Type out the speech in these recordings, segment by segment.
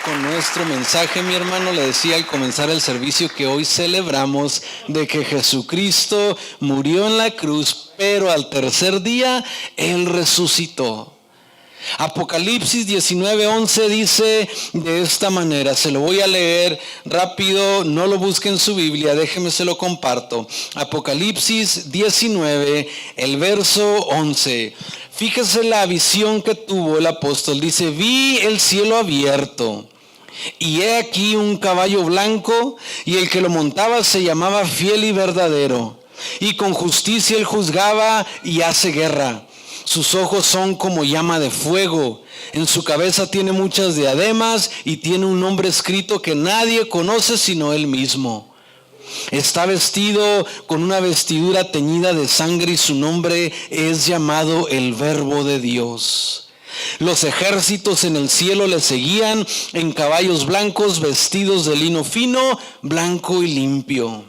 con nuestro mensaje, mi hermano. Le decía al comenzar el servicio que hoy celebramos de que Jesucristo murió en la cruz, pero al tercer día Él resucitó. Apocalipsis 19:11 dice de esta manera, se lo voy a leer rápido, no lo busque en su Biblia, déjeme se lo comparto. Apocalipsis 19, el verso 11. Fíjese la visión que tuvo el apóstol. Dice: vi el cielo abierto, y he aquí un caballo blanco, y el que lo montaba se llamaba Fiel y Verdadero, y con justicia él juzgaba y hace guerra. Sus ojos son como llama de fuego, en su cabeza tiene muchas diademas y tiene un nombre escrito que nadie conoce sino él mismo. Está vestido con una vestidura teñida de sangre y su nombre es llamado el Verbo de Dios. Los ejércitos en el cielo le seguían en caballos blancos vestidos de lino fino, blanco y limpio.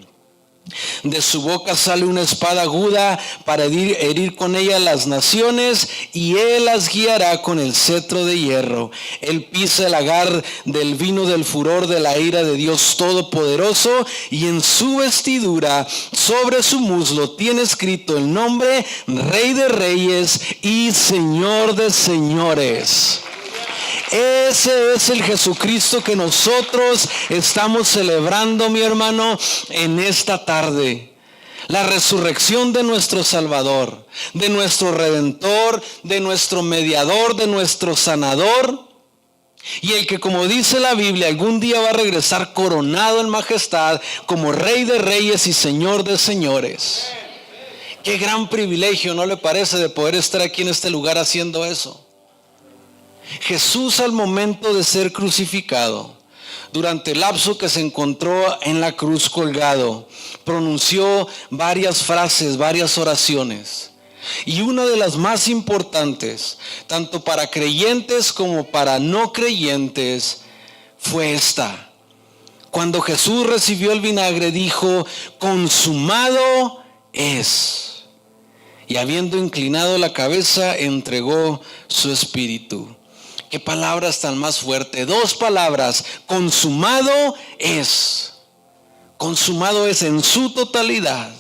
De su boca sale una espada aguda para herir con ella las naciones, y él las guiará con el cetro de hierro. Él pisa el lagar del vino del furor de la ira de Dios Todopoderoso, y en su vestidura, sobre su muslo, tiene escrito el nombre Rey de Reyes y Señor de Señores. Ese es el Jesucristo que nosotros estamos celebrando, mi hermano, en esta tarde. La resurrección de nuestro Salvador, de nuestro Redentor, de nuestro Mediador, de nuestro Sanador. Y el que, como dice la Biblia, algún día va a regresar coronado en majestad como Rey de Reyes y Señor de Señores. Qué gran privilegio, ¿no le parece?, de poder estar aquí en este lugar haciendo eso. Jesús, al momento de ser crucificado, durante el lapso que se encontró en la cruz colgado, pronunció varias frases, varias oraciones. Y una de las más importantes, tanto para creyentes como para no creyentes, fue esta. Cuando Jesús recibió el vinagre, dijo: consumado es. Y habiendo inclinado la cabeza, entregó su espíritu. Qué palabras tan más fuertes. Dos palabras: consumado es. Consumado es en su totalidad.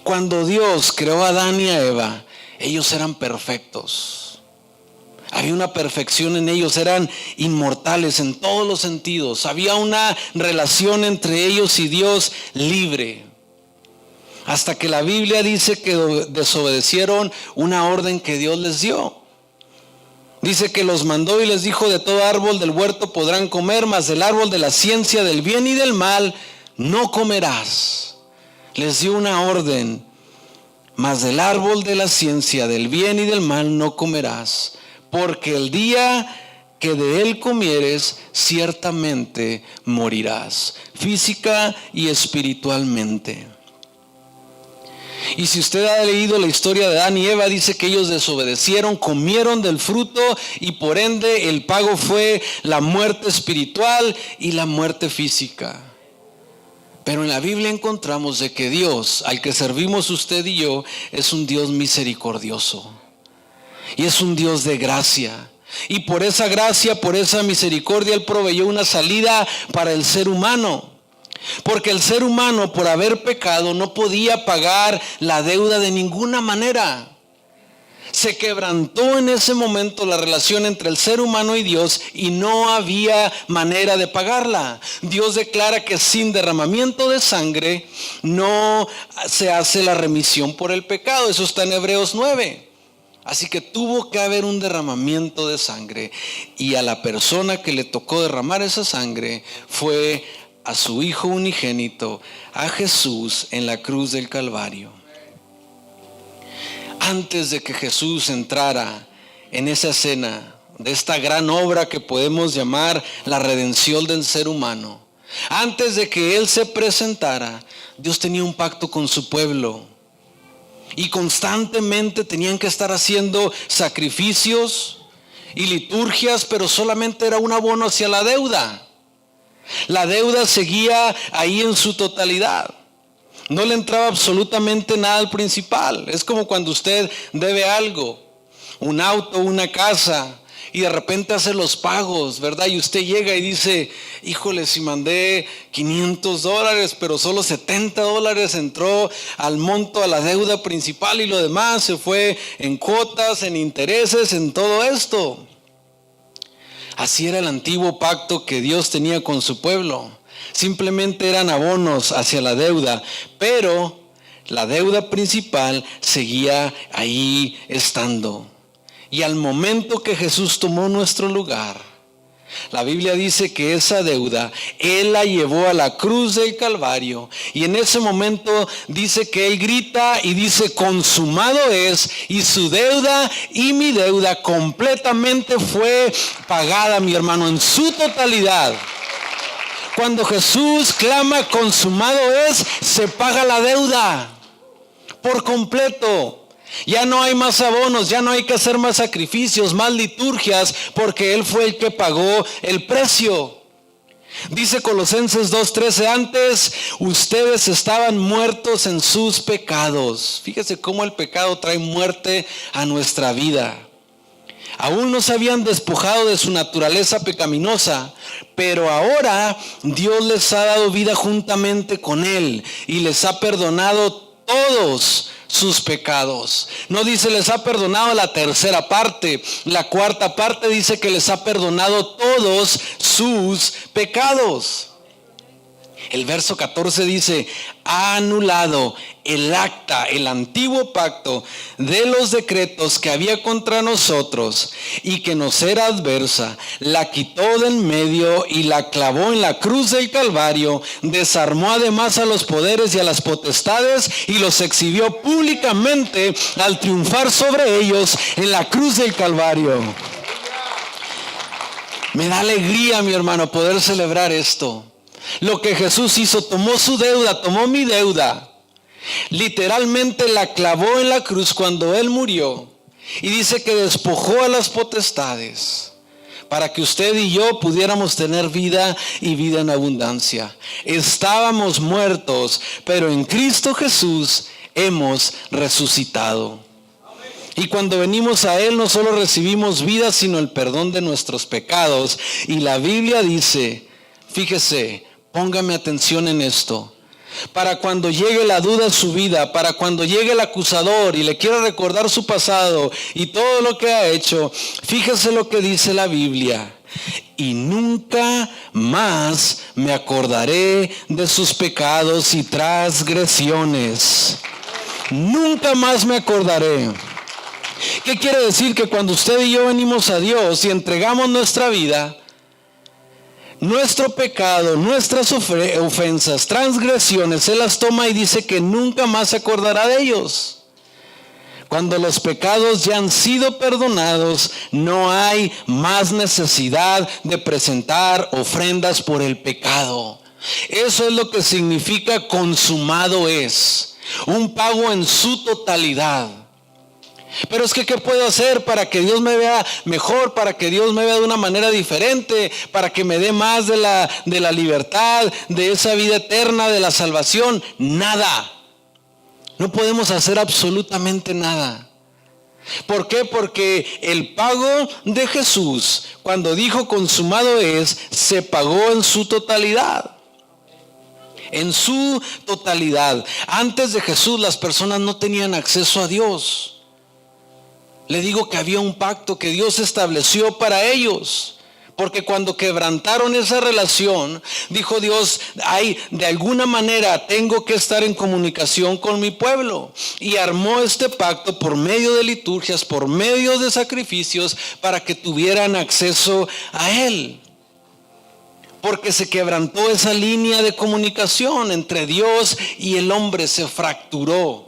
Cuando Dios creó a Adán y a Eva, ellos eran perfectos. Había una perfección en ellos, eran inmortales en todos los sentidos. Había una relación entre ellos y Dios libre. Hasta que la Biblia dice que desobedecieron una orden que Dios les dio. Dice que los mandó y les dijo: de todo árbol del huerto podrán comer, mas del árbol de la ciencia del bien y del mal no comerás. Les dio una orden: mas del árbol de la ciencia del bien y del mal no comerás, porque el día que de él comieres, ciertamente morirás, física y espiritualmente. Y si usted ha leído la historia de Adán y Eva, dice que ellos desobedecieron, comieron del fruto, y por ende el pago fue la muerte espiritual y la muerte física. Pero en la Biblia encontramos de que Dios, al que servimos usted y yo, es un Dios misericordioso. Y es un Dios de gracia. Y por esa gracia, por esa misericordia, Él proveyó una salida para el ser humano. Porque el ser humano, por haber pecado, no podía pagar la deuda de ninguna manera. Se quebrantó en ese momento la relación entre el ser humano y Dios, y no había manera de pagarla. Dios declara que sin derramamiento de sangre no se hace la remisión por el pecado. Eso está en Hebreos 9. Así que tuvo que haber un derramamiento de sangre, y a la persona que le tocó derramar esa sangre fue a su Hijo unigénito, a Jesús, en la cruz del Calvario. Antes de que Jesús entrara en esa escena de esta gran obra que podemos llamar la redención del ser humano, antes de que Él se presentara, Dios tenía un pacto con su pueblo. Y constantemente tenían que estar haciendo sacrificios y liturgias, pero solamente era un abono hacia la deuda. La deuda seguía ahí en su totalidad. No le entraba absolutamente nada al principal. Es como cuando usted debe algo, un auto, una casa, y de repente hace los pagos, ¿verdad? Y usted llega y dice, híjole, si mandé $500, pero solo $70 entró al monto, a la deuda principal, y lo demás se fue en cuotas, en intereses, en todo esto. Así era el antiguo pacto que Dios tenía con su pueblo. Simplemente eran abonos hacia la deuda, pero la deuda principal seguía ahí estando. Y al momento que Jesús tomó nuestro lugar, la Biblia dice que esa deuda Él la llevó a la cruz del Calvario. Y en ese momento dice que Él grita y dice, consumado es. Y su deuda y mi deuda completamente fue pagada, mi hermano, en su totalidad. Cuando Jesús clama consumado es, se paga la deuda por completo. Ya no hay más abonos, ya no hay que hacer más sacrificios, más liturgias, porque Él fue el que pagó el precio. Dice Colosenses 2:13, antes ustedes estaban muertos en sus pecados. Fíjese cómo el pecado trae muerte a nuestra vida. Aún no se habían despojado de su naturaleza pecaminosa, pero ahora Dios les ha dado vida juntamente con Él y les ha perdonado todos sus pecados. No dice les ha perdonado la tercera parte, la cuarta parte dice que les ha perdonado todos sus pecados. El verso 14 dice, ha anulado el acta, el antiguo pacto de los decretos que había contra nosotros y que nos era adversa, la quitó del medio y la clavó en la cruz del Calvario, desarmó además a los poderes y a las potestades y los exhibió públicamente al triunfar sobre ellos en la cruz del Calvario. Me da alegría, mi hermano, poder celebrar esto. Lo que Jesús hizo, tomó su deuda, tomó mi deuda. Literalmente la clavó en la cruz cuando Él murió. Y dice que despojó a las potestades para que usted y yo pudiéramos tener vida y vida en abundancia. Estábamos muertos, pero en Cristo Jesús hemos resucitado. Y cuando venimos a Él no solo recibimos vida, sino el perdón de nuestros pecados. Y la Biblia dice, fíjese, póngame atención en esto. Para cuando llegue la duda a su vida, para cuando llegue el acusador y le quiera recordar su pasado y todo lo que ha hecho, fíjese lo que dice la Biblia. Y nunca más me acordaré de sus pecados y transgresiones. Nunca más me acordaré. ¿Qué quiere decir? Que cuando usted y yo venimos a Dios y entregamos nuestra vida, nuestro pecado, nuestras ofensas, transgresiones, Él las toma y dice que nunca más se acordará de ellos. Cuando los pecados ya han sido perdonados, no hay más necesidad de presentar ofrendas por el pecado. Eso es lo que significa consumado es. Un pago en su totalidad. Pero es que ¿qué puedo hacer para que Dios me vea mejor, para que Dios me vea de una manera diferente, para que me dé más de la libertad, de esa vida eterna, de la salvación? Nada. No podemos hacer absolutamente nada. ¿Por qué? Porque el pago de Jesús, cuando dijo consumado es, se pagó en su totalidad. En su totalidad. Antes de Jesús las personas no tenían acceso a Dios. Le digo que había un pacto que Dios estableció para ellos. Porque cuando quebrantaron esa relación, dijo Dios, de alguna manera tengo que estar en comunicación con mi pueblo. Y armó este pacto por medio de liturgias, por medio de sacrificios, para que tuvieran acceso a Él. Porque se quebrantó esa línea de comunicación entre Dios y el hombre, se fracturó.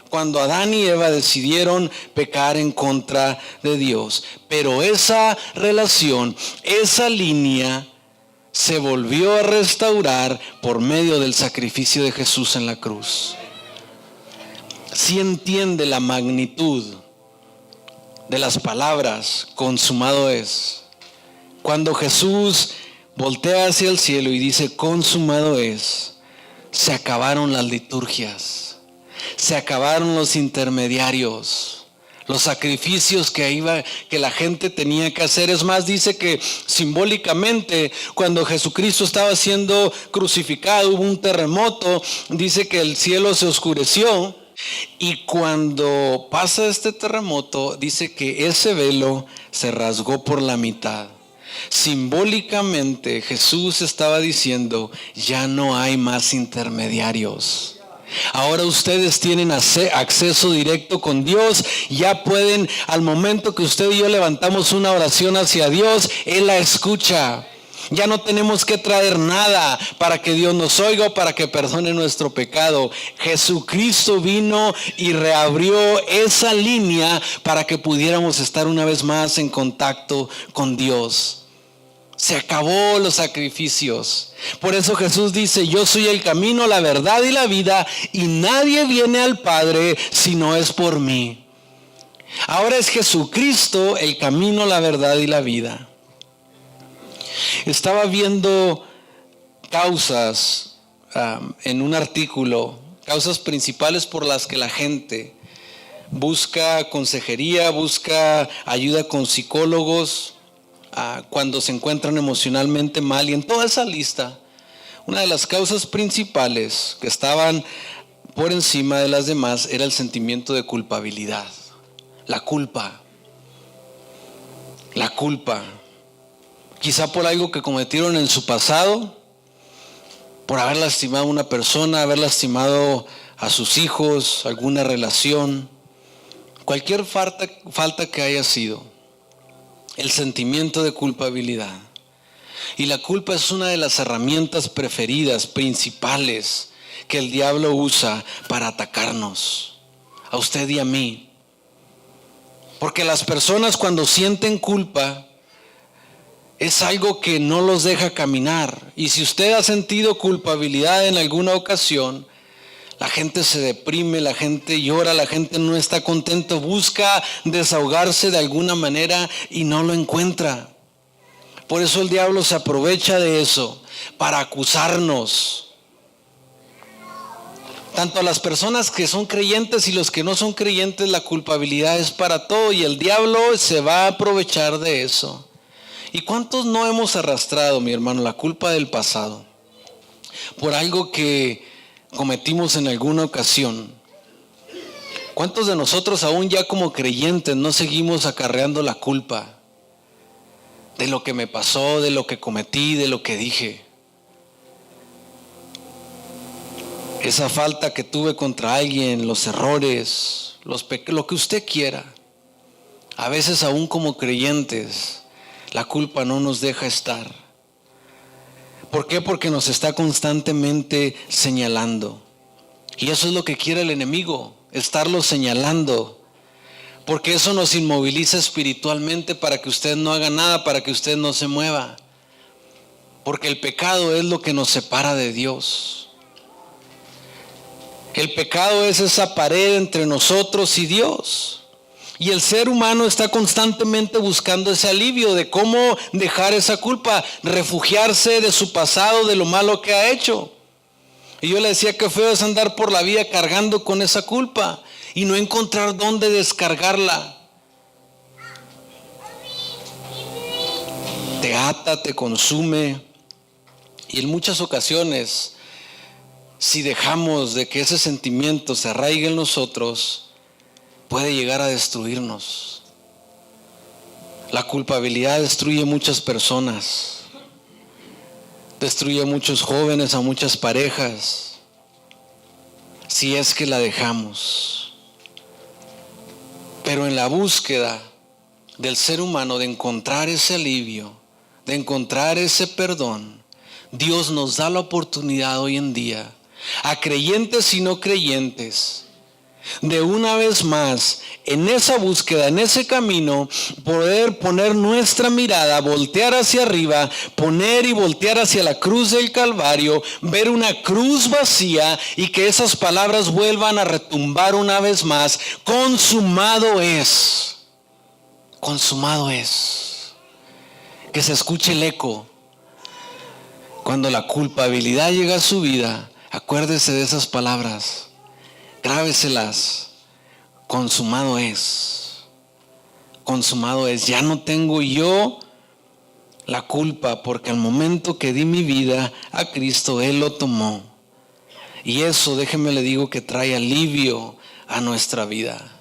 Cuando Adán y Eva decidieron pecar en contra de Dios. Pero esa relación, esa línea, se volvió a restaurar por medio del sacrificio de Jesús en la cruz. Si entiende la magnitud de las palabras, consumado es. Cuando Jesús voltea hacia el cielo y dice, consumado es, se acabaron las liturgias. Se acabaron los intermediarios. los sacrificios que la gente tenía que hacer. Es más, dice que simbólicamente, cuando Jesucristo estaba siendo crucificado, hubo un terremoto, dice que el cielo se oscureció, y cuando pasa este terremoto, dice que ese velo se rasgó por la mitad. Simbólicamente, Jesús estaba diciendo, ya no hay más intermediarios. Ahora ustedes tienen acceso directo con Dios. Ya pueden, al momento que usted y yo levantamos una oración hacia Dios, Él la escucha. Ya no tenemos que traer nada para que Dios nos oiga o para que perdone nuestro pecado. Jesucristo vino y reabrió esa línea para que pudiéramos estar una vez más en contacto con Dios. Se acabó los sacrificios. Por eso Jesús dice, yo soy el camino, la verdad y la vida, y nadie viene al Padre si no es por mí. Ahora es Jesucristo el camino, la verdad y la vida. Estaba viendo causas en un artículo, causas principales por las que la gente busca consejería, busca ayuda con psicólogos, cuando se encuentran emocionalmente mal. Y en toda esa lista, una de las causas principales que estaban por encima de las demás era el sentimiento de culpabilidad. La culpa. Quizá por algo que cometieron en su pasado, por haber lastimado a una persona, haber lastimado a sus hijos, alguna relación, cualquier falta que haya sido. El sentimiento de culpabilidad. Y la culpa es una de las herramientas preferidas, principales, que el diablo usa para atacarnos, a usted y a mí. Porque las personas, cuando sienten culpa, es algo que no los deja caminar. Y si usted ha sentido culpabilidad en alguna ocasión, la gente se deprime, la gente llora, la gente no está contenta, busca desahogarse de alguna manera y no lo encuentra. Por eso el diablo se aprovecha de eso para acusarnos. Tanto a las personas que son creyentes y los que no son creyentes, la culpabilidad es para todo, y el diablo se va a aprovechar de eso. ¿Y cuántos no hemos arrastrado, mi hermano, la culpa del pasado por algo que cometimos en alguna ocasión? ¿Cuántos de nosotros aún ya como creyentes no seguimos acarreando la culpa de lo que me pasó, de lo que cometí, de lo que dije? Esa falta que tuve contra alguien, los errores, lo que usted quiera. A veces aún como creyentes, la culpa no nos deja estar. ¿Por qué? Porque nos está constantemente señalando. Y eso es lo que quiere el enemigo, estarlo señalando. Porque eso nos inmoviliza espiritualmente para que usted no haga nada, para que usted no se mueva. Porque el pecado es lo que nos separa de Dios. El pecado es esa pared entre nosotros y Dios. Y el ser humano está constantemente buscando ese alivio de cómo dejar esa culpa, refugiarse de su pasado, de lo malo que ha hecho. Y yo le decía que feo es andar por la vida cargando con esa culpa y no encontrar dónde descargarla. Te ata, te consume. Y en muchas ocasiones, si dejamos de que ese sentimiento se arraigue en nosotros, puede llegar a destruirnos. La culpabilidad destruye muchas personas, destruye a muchos jóvenes, a muchas parejas, si es que la dejamos. Pero en la búsqueda del ser humano de encontrar ese alivio, de encontrar ese perdón, Dios nos da la oportunidad hoy en día, a creyentes y no creyentes, de una vez más, en esa búsqueda, en ese camino, poder poner nuestra mirada, voltear hacia arriba, poner y voltear hacia la cruz del Calvario, ver una cruz vacía y que esas palabras vuelvan a retumbar una vez más. Consumado es. Consumado es. Que se escuche el eco. Cuando la culpabilidad llega a su vida, acuérdese de esas palabras. Grábeselas. Consumado es. consumado es. Ya no tengo yo la culpa, porque al momento que di mi vida a Cristo, Él lo tomó. Y eso, déjeme le digo, que trae alivio a nuestra vida.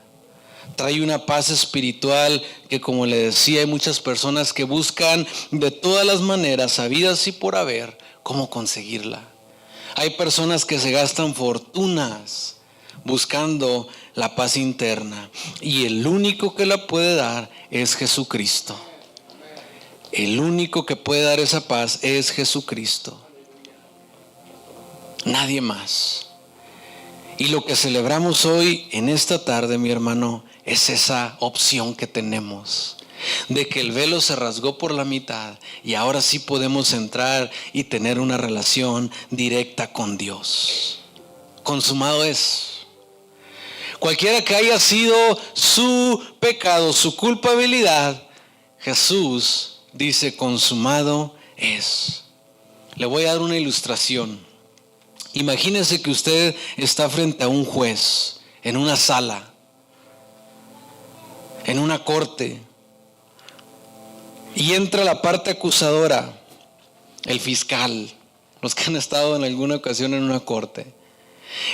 Trae una paz espiritual que, como le decía, hay muchas personas que buscan de todas las maneras, habidas y por haber, cómo conseguirla. Hay personas que se gastan fortunas buscando la paz interna, y el único que la puede dar es Jesucristo. El único que puede dar esa paz es Jesucristo. Nadie más. Y lo que celebramos hoy en esta tarde, mi hermano, es esa opción que tenemos de que el velo se rasgó por la mitad y ahora sí podemos entrar y tener una relación directa con Dios. Consumado es. Cualquiera que haya sido su pecado, su culpabilidad, Jesús dice: consumado es. Le voy a dar una ilustración. Imagínese que usted está frente a un juez en una sala, en una corte, y entra la parte acusadora, el fiscal, los que han estado en alguna ocasión en una corte,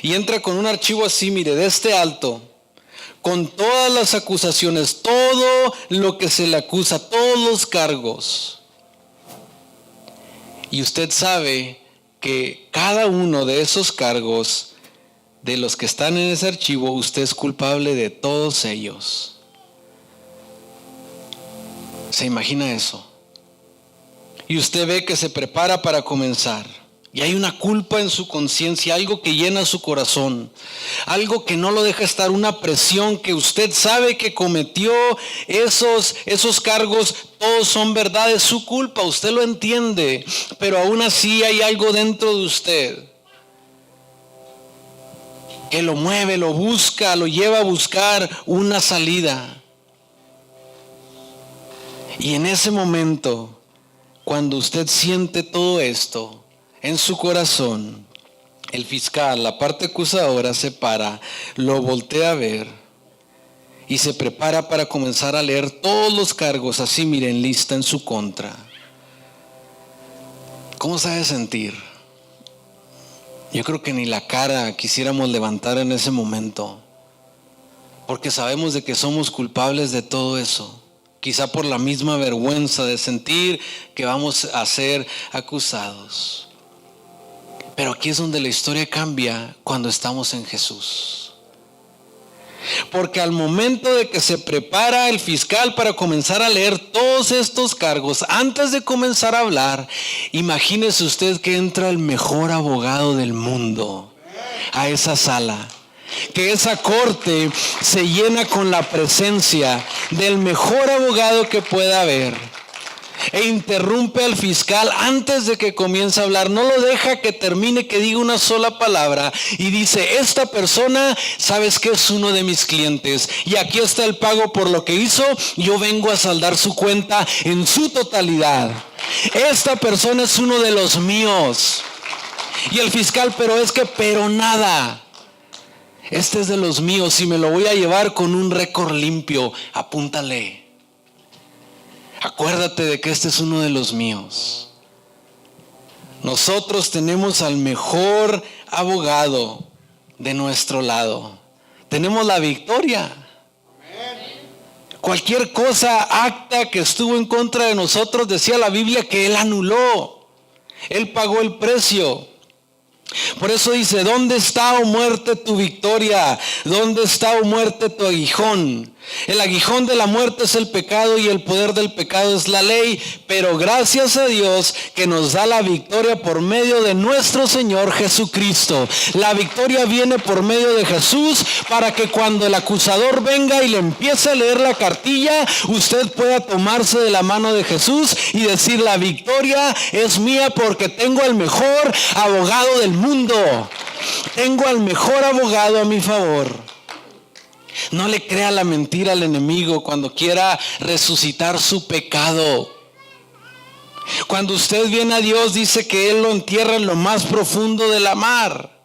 y entra con un archivo así, mire, de este alto, con todas las acusaciones, todo lo que se le acusa, todos los cargos. Y usted sabe que cada uno de esos cargos, de los que están en ese archivo, usted es culpable de todos ellos. ¿Se imagina eso? Y usted ve que se prepara para comenzar. Y hay una culpa en su conciencia, algo que llena su corazón, algo que no lo deja estar, una presión que usted sabe que cometió esos cargos, todos son verdad, es su culpa, usted lo entiende, pero aún así hay algo dentro de usted que lo mueve, lo busca, lo lleva a buscar una salida. Y en ese momento, cuando usted siente todo esto en su corazón, el fiscal, la parte acusadora, se para, lo voltea a ver y se prepara para comenzar a leer todos los cargos, así miren, lista en su contra. ¿Cómo se ha de sentir? Yo creo que ni la cara quisiéramos levantar en ese momento, porque sabemos de que somos culpables de todo eso. Quizá por la misma vergüenza de sentir que vamos a ser acusados. Pero aquí es donde la historia cambia cuando estamos en Jesús. Porque al momento de que se prepara el fiscal para comenzar a leer todos estos cargos, antes de comenzar a hablar, imagínese usted que entra el mejor abogado del mundo a esa sala. Que esa corte se llena con la presencia del mejor abogado que pueda haber, e interrumpe al fiscal antes de que comience a hablar, no lo deja que termine, que diga una sola palabra, y dice: esta persona, sabes que es uno de mis clientes, y aquí está el pago por lo que hizo, yo vengo a saldar su cuenta en su totalidad. Esta persona es uno de los míos. Y el fiscal: pero nada. Este es de los míos y me lo voy a llevar con un récord limpio. Apúntale. Acuérdate de que este es uno de los míos. Nosotros tenemos al mejor abogado de nuestro lado. Tenemos la victoria. Cualquier acta que estuvo en contra de nosotros, decía la Biblia que Él anuló. Él pagó el precio. Por eso dice: ¿dónde está, oh muerte, tu victoria? ¿Dónde está, oh muerte, tu aguijón? El aguijón de la muerte es el pecado y el poder del pecado es la ley, pero gracias a Dios que nos da la victoria por medio de nuestro Señor Jesucristo. La victoria viene por medio de Jesús, para que cuando el acusador venga y le empiece a leer la cartilla, usted pueda tomarse de la mano de Jesús y decir: la victoria es mía porque tengo al mejor abogado del mundo. Tengo al mejor abogado a mi favor. No le crea la mentira al enemigo cuando quiera resucitar su pecado. Cuando usted viene a Dios, dice que Él lo entierra en lo más profundo de la mar.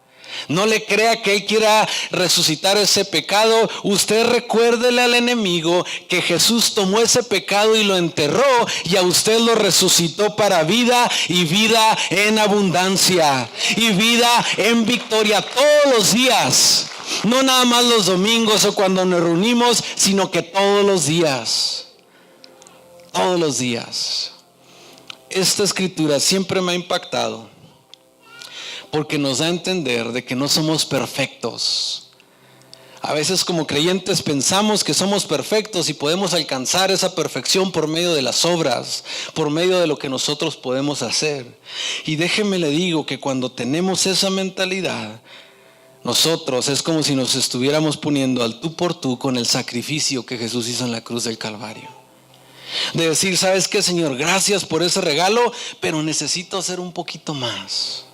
No le crea que Él quiera resucitar ese pecado. Usted recuérdele al enemigo que Jesús tomó ese pecado y lo enterró, y a usted lo resucitó para vida, y vida en abundancia, y vida en victoria todos los días. No nada más los domingos o cuando nos reunimos, sino que todos los días. Todos los días. Esta escritura siempre me ha impactado, porque nos da a entender de que no somos perfectos. A veces como creyentes pensamos que somos perfectos y podemos alcanzar esa perfección por medio de las obras, por medio de lo que nosotros podemos hacer. Y déjeme le digo que cuando tenemos esa mentalidad, nosotros es como si nos estuviéramos poniendo al tú por tú con el sacrificio que Jesús hizo en la cruz del Calvario. De decir, ¿sabes qué, Señor? Gracias por ese regalo, pero necesito hacer un poquito más.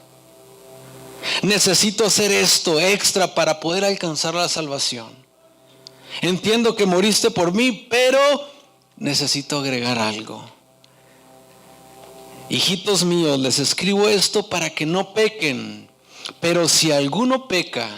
Necesito hacer esto extra para poder alcanzar la salvación. Entiendo que moriste por mí, pero necesito agregar algo. Hijitos míos, les escribo esto para que no pequen. Pero si alguno peca,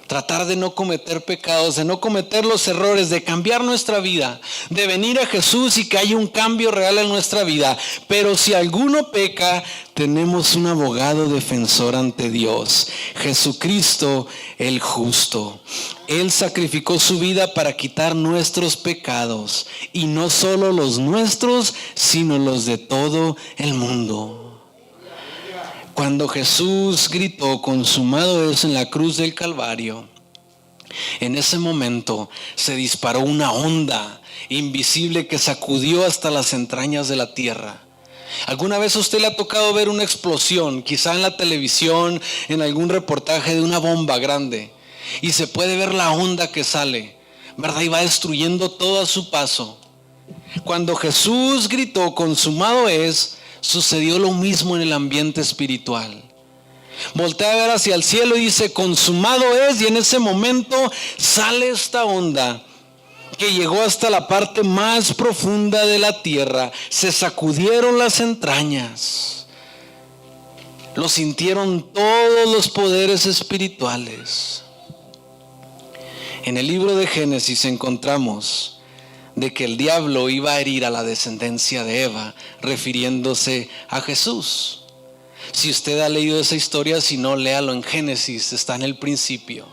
tratar de no cometer pecados, de no cometer los errores, de cambiar nuestra vida, de venir a Jesús y que haya un cambio real en nuestra vida. Pero si alguno peca, tenemos un abogado defensor ante Dios, Jesucristo el justo. Él sacrificó su vida para quitar nuestros pecados, y no solo los nuestros, sino los de todo el mundo. Cuando Jesús gritó, consumado es, en la cruz del Calvario, en ese momento se disparó una onda invisible que sacudió hasta las entrañas de la tierra. ¿Alguna vez a usted le ha tocado ver una explosión, quizá en la televisión, en algún reportaje de una bomba grande? Y se puede ver la onda que sale, ¿verdad? Y va destruyendo todo a su paso. Cuando Jesús gritó, consumado es, sucedió lo mismo en el ambiente espiritual. Voltea a ver hacia el cielo y dice, consumado es, y en ese momento sale esta onda que llegó hasta la parte más profunda de la tierra. Se sacudieron las entrañas. Lo sintieron todos los poderes espirituales. En el libro de Génesis encontramos de que el diablo iba a herir a la descendencia de Eva, refiriéndose a Jesús. Si usted ha leído esa historia, si no, léalo en Génesis, está en el principio.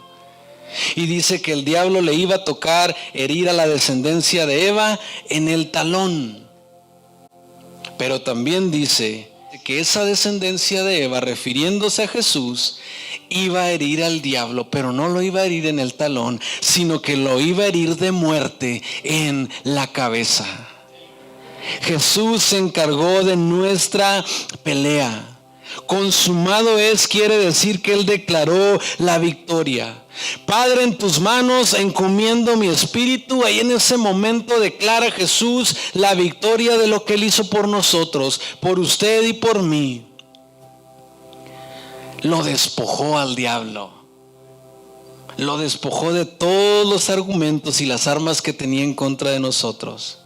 Y dice que el diablo le iba a tocar herir a la descendencia de Eva en el talón. Pero también dice que esa descendencia de Eva, refiriéndose a Jesús, iba a herir al diablo, pero no lo iba a herir en el talón, sino que lo iba a herir de muerte en la cabeza. Jesús se encargó de nuestra pelea. Consumado es quiere decir que Él declaró la victoria. Padre, en tus manos encomiendo mi espíritu. Ahí en ese momento declara Jesús la victoria de lo que Él hizo por nosotros, por usted y por mí. Lo despojó al diablo. Lo despojó de todos los argumentos y las armas que tenía en contra de nosotros.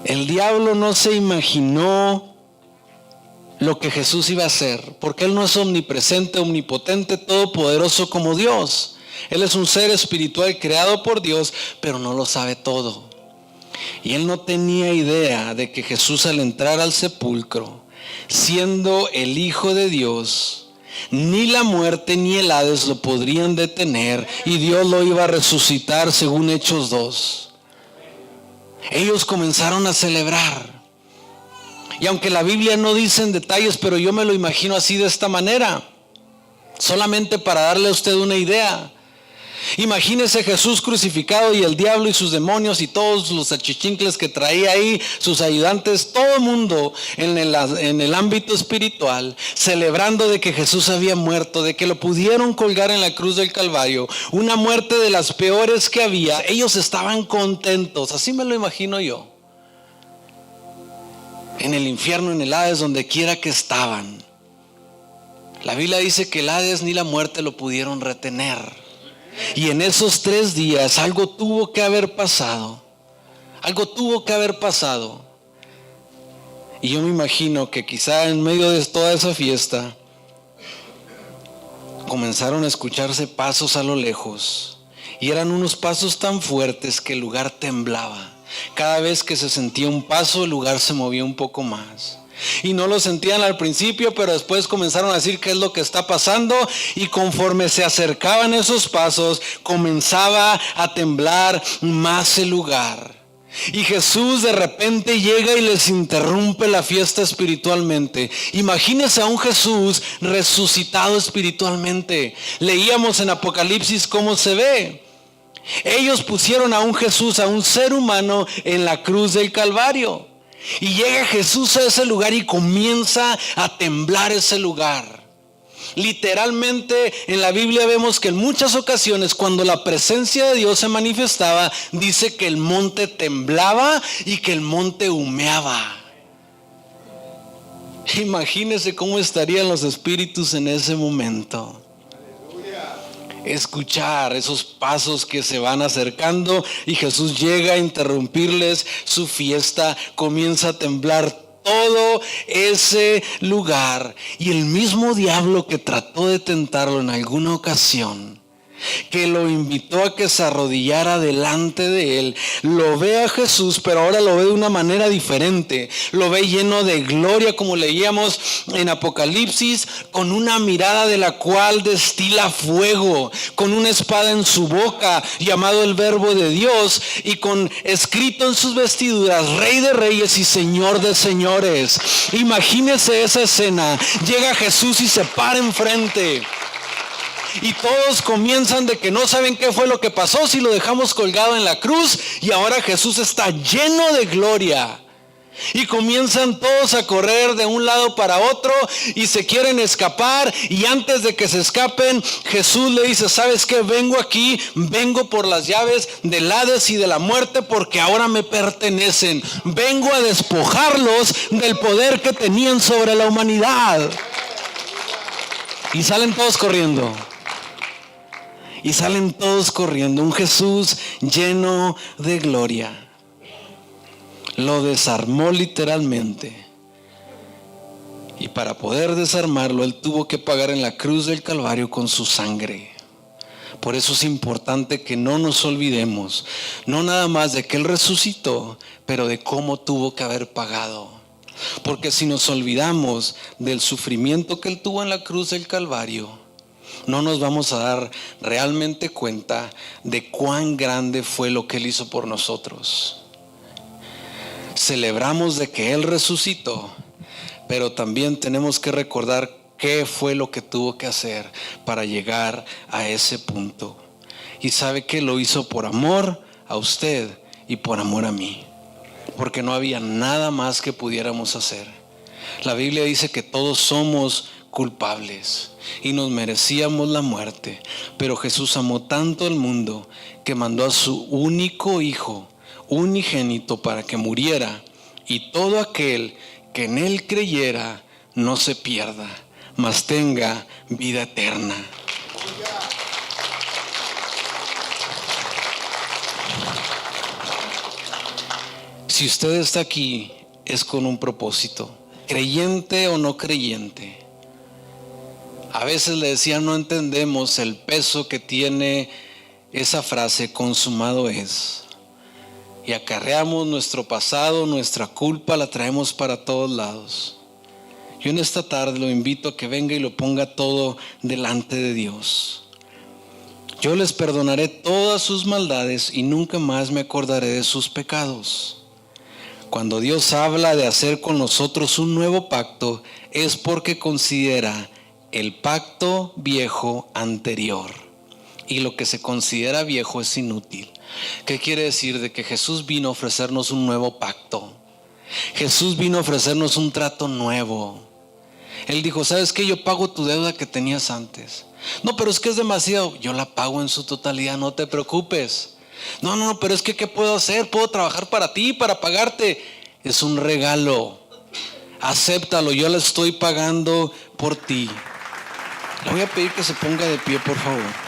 El diablo no se imaginó lo que Jesús iba a hacer, porque Él no es omnipresente, omnipotente, todopoderoso como Dios. Él es un ser espiritual creado por Dios, pero no lo sabe todo. Y Él no tenía idea de que Jesús, al entrar al sepulcro, siendo el Hijo de Dios, ni la muerte ni el Hades lo podrían detener, y Dios lo iba a resucitar, según Hechos 2. Ellos comenzaron a celebrar. Y aunque la Biblia no dice en detalles, pero yo me lo imagino así, de esta manera, solamente para darle a usted una idea. Imagínese Jesús crucificado y el diablo y sus demonios y todos los achichincles que traía ahí, sus ayudantes, todo el mundo en el ámbito espiritual, celebrando de que Jesús había muerto, de que lo pudieron colgar en la cruz del Calvario, una muerte de las peores que había. Ellos estaban contentos, así me lo imagino yo. En el infierno, en el Hades, donde quiera que estaban. La Biblia dice que el Hades ni la muerte lo pudieron retener. Y en esos 3 días algo tuvo que haber pasado. Algo tuvo que haber pasado. Y yo me imagino que quizá en medio de toda esa fiesta, comenzaron a escucharse pasos a lo lejos. Y eran unos pasos tan fuertes que el lugar temblaba. Cada vez que se sentía un paso, el lugar se movía un poco más. Y no lo sentían al principio, pero después comenzaron a decir qué es lo que está pasando. Y conforme se acercaban esos pasos, comenzaba a temblar más el lugar. Y Jesús de repente llega y les interrumpe la fiesta espiritualmente. Imagínense a un Jesús resucitado espiritualmente. Leíamos en Apocalipsis cómo se ve. Ellos pusieron a un Jesús, a un ser humano, en la cruz del Calvario. Y llega Jesús a ese lugar y comienza a temblar ese lugar. Literalmente en la Biblia vemos que en muchas ocasiones cuando la presencia de Dios se manifestaba, dice que el monte temblaba y que el monte humeaba. Imagínense cómo estarían los espíritus en ese momento. Escuchar esos pasos que se van acercando y Jesús llega a interrumpirles su fiesta, comienza a temblar todo ese lugar. Y el mismo diablo que trató de tentarlo en alguna ocasión, que lo invitó a que se arrodillara delante de él, lo ve a Jesús, pero ahora lo ve de una manera diferente. Lo ve lleno de gloria, como leíamos en Apocalipsis, con una mirada de la cual destila fuego, con una espada en su boca, llamado el Verbo de Dios, y con escrito en sus vestiduras, Rey de Reyes y Señor de Señores. Imagínese esa escena. Llega Jesús y se para enfrente. Y todos comienzan de que no saben qué fue lo que pasó si lo dejamos colgado en la cruz. Y ahora Jesús está lleno de gloria. Y comienzan todos a correr de un lado para otro y se quieren escapar. Y antes de que se escapen, Jesús le dice: ¿sabes qué? Vengo por las llaves del Hades y de la muerte, porque ahora me pertenecen. Vengo a despojarlos del poder que tenían sobre la humanidad. Y salen todos corriendo. Un Jesús lleno de gloria. Lo desarmó literalmente. Y para poder desarmarlo, Él tuvo que pagar en la cruz del Calvario con su sangre. Por eso es importante que no nos olvidemos, no nada más de que Él resucitó, pero de cómo tuvo que haber pagado. Porque si nos olvidamos del sufrimiento que Él tuvo en la cruz del Calvario, no nos vamos a dar realmente cuenta de cuán grande fue lo que Él hizo por nosotros. Celebramos de que Él resucitó, pero también tenemos que recordar qué fue lo que tuvo que hacer para llegar a ese punto. Y sabe que lo hizo por amor a usted y por amor a mí, porque no había nada más que pudiéramos hacer. La Biblia dice que todos somos culpables y nos merecíamos la muerte, pero Jesús amó tanto al mundo que mandó a su único Hijo unigénito para que muriera, y todo aquel que en Él creyera no se pierda, mas tenga vida eterna. Si usted está aquí, es con un propósito, creyente o no creyente. A veces le decía, no entendemos el peso que tiene esa frase, consumado es. Y acarreamos nuestro pasado, nuestra culpa, la traemos para todos lados. Yo en esta tarde lo invito a que venga y lo ponga todo delante de Dios. Yo les perdonaré todas sus maldades y nunca más me acordaré de sus pecados. Cuando Dios habla de hacer con nosotros un nuevo pacto, es porque considera el pacto viejo anterior. Y lo que se considera viejo es inútil. ¿Qué quiere decir? De que Jesús vino a ofrecernos un nuevo pacto. Jesús vino a ofrecernos un trato nuevo. Él dijo, ¿sabes qué? Yo pago tu deuda que tenías antes. No, pero es que es demasiado. Yo la pago en su totalidad, no te preocupes. No, pero es que ¿qué puedo hacer? Puedo trabajar para ti, para pagarte. Es un regalo. Acéptalo, yo la estoy pagando por ti. Le voy a pedir que se ponga de pie, por favor.